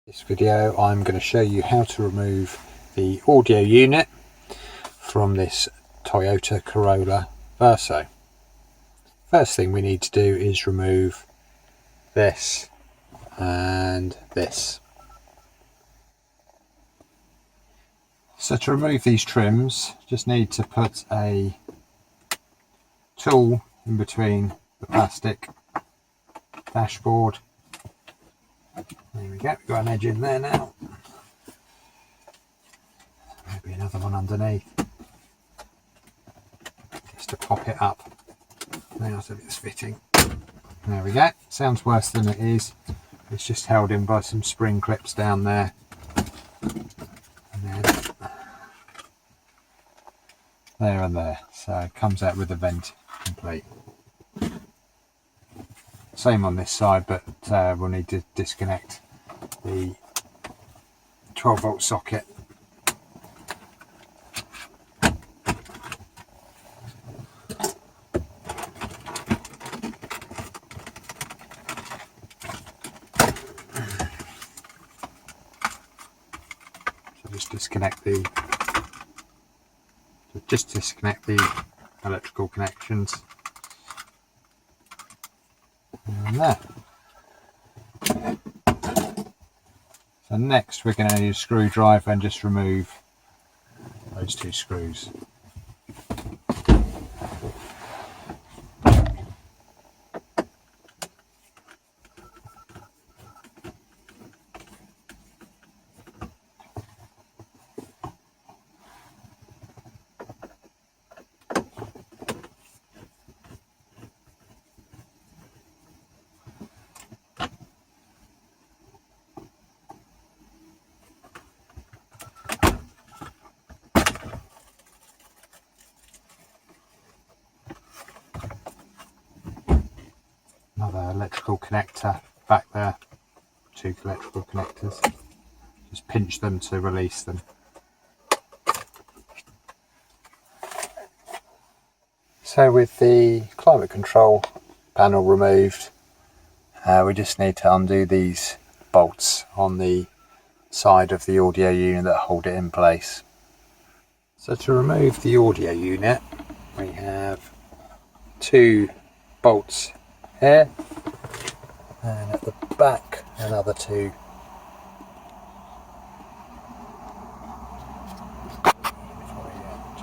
This video I'm going to show you how to remove the audio unit from this Toyota Corolla Verso. First thing we need to do is remove this and this. So to remove these trims, just need to put a tool in between the plastic dashboard. There we go, we've got an edge in there now. Maybe another one underneath. Just to pop it up. Now so it's fitting. There we go. Sounds worse than it is. It's just held in by some spring clips down there. And then there and there. So it comes out with the vent complete. Same on this side, but we'll need to disconnect the 12-volt socket. So just disconnect the electrical connections. And there. So next we're going to need a screwdriver and just remove those two screws. Another electrical connector back there, two electrical connectors, just pinch them to release them. So with the climate control panel removed, we just need to undo these bolts on the side of the audio unit that hold it in place. So to remove the audio unit, we have two bolts here, and at the back another two.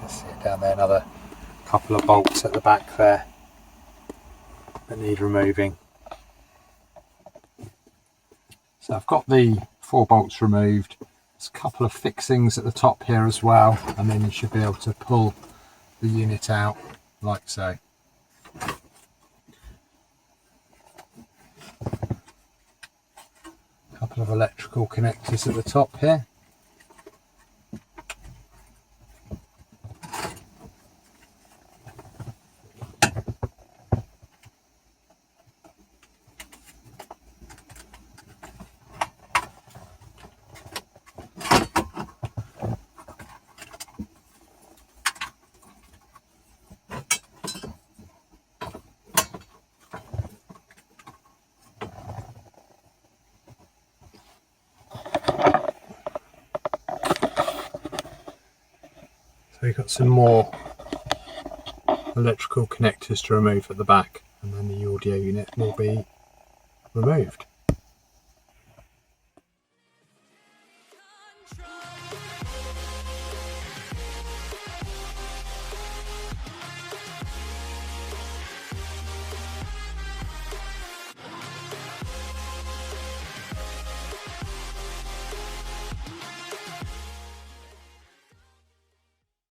Just see it down there, another couple of bolts at the back there that need removing. So I've got the 4 bolts removed. There's a couple of fixings at the top here as well, and then you should be able to pull the unit out like so. Couple of electrical connectors at the top here. So we've got some more electrical connectors to remove at the back, and then the audio unit will be removed.